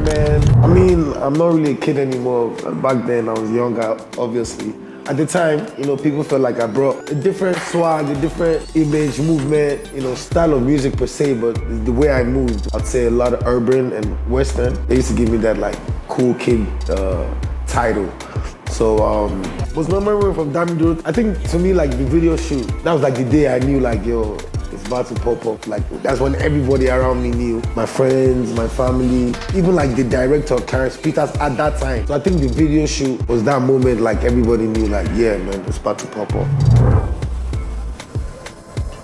man. I mean, I'm not really a kid anymore. Back then, I was younger, obviously. At the time, people felt like I brought a different swag, a different image, movement, style of music per se, but the way I moved, I'd say a lot of urban and Western. They used to give me that like cool kid title. So, was my memory from Davidos. I think to me, like the video shoot, that was like the day I knew like, yo, it's about to pop up. Like that's when everybody around me knew. My friends, my family, even like the director, Clarence Peters at that time. So I think the video shoot was that moment like everybody knew like, yeah, man, it's about to pop up.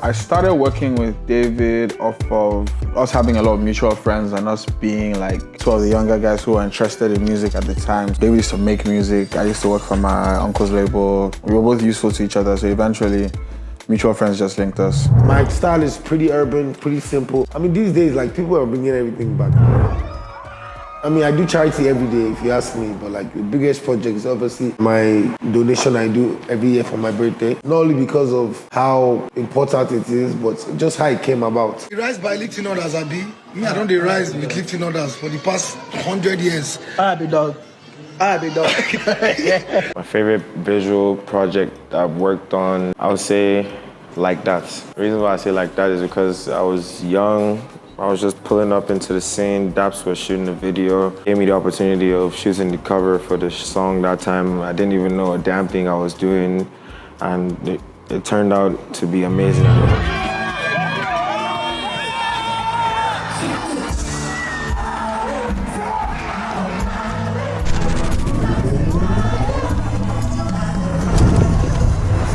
I started working with David off of us having a lot of mutual friends and us being like two of the younger guys who were interested in music at the time. David used to make music. I used to work for my uncle's label. We were both useful to each other, so eventually mutual friends just linked us. My style is pretty urban, pretty simple. I mean, these days, like people are bringing everything back. I mean, I do charity every day, if you ask me, but like the biggest project is obviously my donation I do every year for my birthday. Not only because of how important it is, but just how it came about. You rise by lifting others, Abi. Me, I don't rise with lifting others for the past 100 years. I be dog. My favorite visual project I've worked on, I would say Like That. The reason why I say Like That is because I was young. I was just pulling up into the scene. Daps was shooting the video. Gave me the opportunity of shooting the cover for the song that time. I didn't even know a damn thing I was doing, and it turned out to be amazing.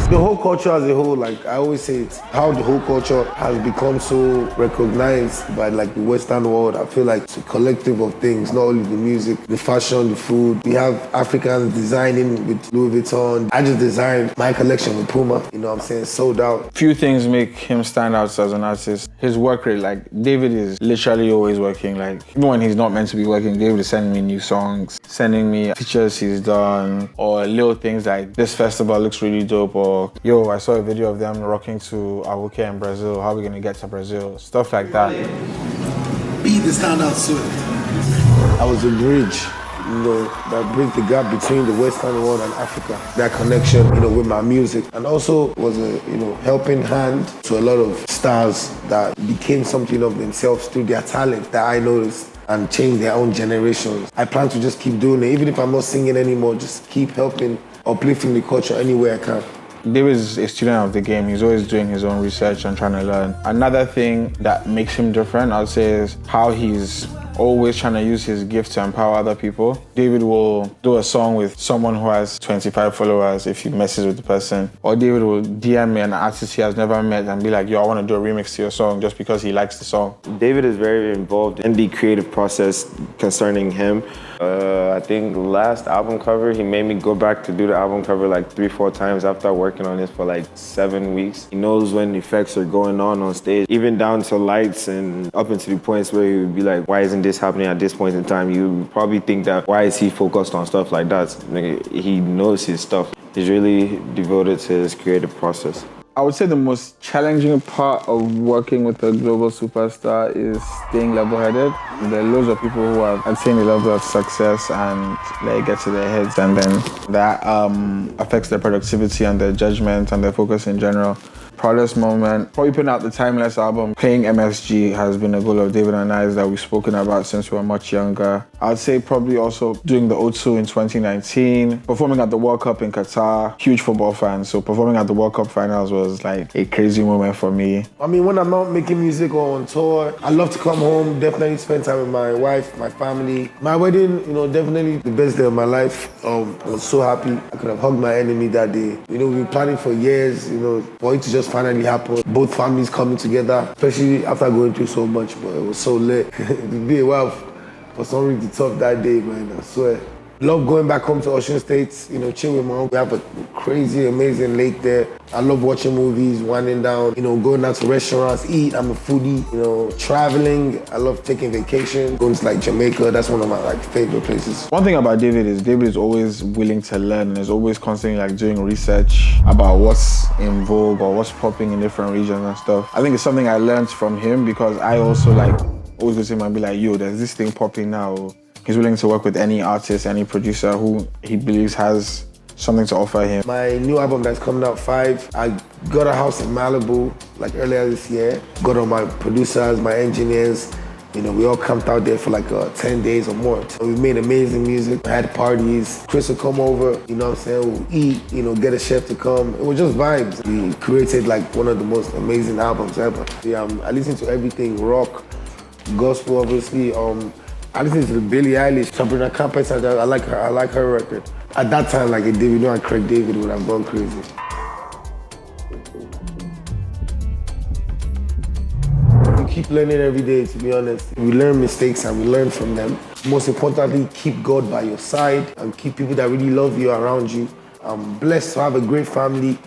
The whole culture as a whole, like I always say, it's how the whole culture has become so recognized by like the Western world. I feel like it's a collective of things, not only the music, the fashion, the food. We have Africans designing with Louis Vuitton. I just designed my collection with Puma, sold out. Few things make him stand out as an artist. His work rate, like David is literally always working. Like even when he's not meant to be working, David is sending me new songs, sending me features he's done, or little things like this festival looks really dope, or yo, I saw a video of them rocking to Awoke in Brazil. How are we gonna get to Brazil? Stuff like that. Be the standout soon. I was a bridge, that bridged the gap between the Western world and Africa. That connection, with my music. And also was a, helping hand to a lot of stars that became something of themselves through their talent that I noticed and changed their own generations. I plan to just keep doing it. Even if I'm not singing anymore, just keep helping, uplifting the culture any way I can. David is a student of the game. He's always doing his own research and trying to learn. Another thing that makes him different, I'd say, is how he's always trying to use his gift to empower other people. David will do a song with someone who has 25 followers if he messes with the person. Or David will DM me an artist he has never met and be like, yo, I want to do a remix to your song just because he likes the song. David is very involved in the creative process concerning him. I think last album cover, he made me go back to do the album cover like 3-4 times after working on this for like 7 weeks. He knows when effects are going on stage, even down to lights and up into the points where he would be like, why isn't this happening at this point in time? You probably think that, why is he focused on stuff like that? He knows his stuff. He's really devoted to his creative process. I would say the most challenging part of working with a global superstar is staying level-headed. There are loads of people who have attained a level of success and they get to their heads, and then that affects their productivity and their judgment and their focus in general. Proudest moment, probably putting out the Timeless album. Playing MSG has been a goal of David and I's that we've spoken about since we were much younger. I'd say probably also doing the O2 in 2019, performing at the World Cup in Qatar. Huge football fan, so performing at the World Cup finals was like a crazy moment for me. I mean, when I'm not making music or on tour, I love to come home, definitely spend time with my wife, my family. My wedding, definitely the best day of my life. I was so happy. I could have hugged my enemy that day. We've been planning for years, for it to just finally happened. Both families coming together, especially after going through so much, but it was so lit. It'd be a while for some reason to top that day, man, I swear. Love going back home to Ocean State, chill with mom. We have a crazy, amazing lake there. I love watching movies, winding down, going out to restaurants, eat. I'm a foodie, traveling. I love taking vacations, going to like Jamaica. That's one of my favorite places. One thing about David is always willing to learn and is always constantly doing research about what's in vogue or what's popping in different regions and stuff. I think it's something I learned from him because I also always go to him and be like, yo, there's this thing popping now. He's willing to work with any artist, any producer who he believes has something to offer him. My new album that's coming out, 5, I got a house in Malibu like earlier this year. Got all my producers, my engineers. You know, we all camped out there for like 10 days or more. So we made amazing music, we had parties. Chris would come over, you know what I'm saying, we'll eat, you know, get a chef to come. It was just vibes. We created like one of the most amazing albums ever. Yeah, I listen to everything, rock, gospel obviously. I listen to the Billie Eilish, Sabrina Carpenter. I like her record. At that time, like Davido and Craig David would have gone crazy. We keep learning every day, to be honest. We learn mistakes and we learn from them. Most importantly, keep God by your side and keep people that really love you around you. I'm blessed to have a great family,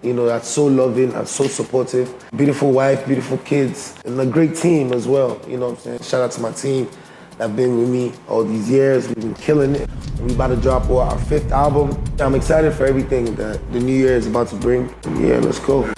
you know, that's so loving and so supportive. Beautiful wife, beautiful kids, and a great team as well, you know what I'm saying? Shout out to my team that have been with me all these years. We've been killing it. We about to drop our 5th album. I'm excited for everything that the new year is about to bring. Yeah, let's go.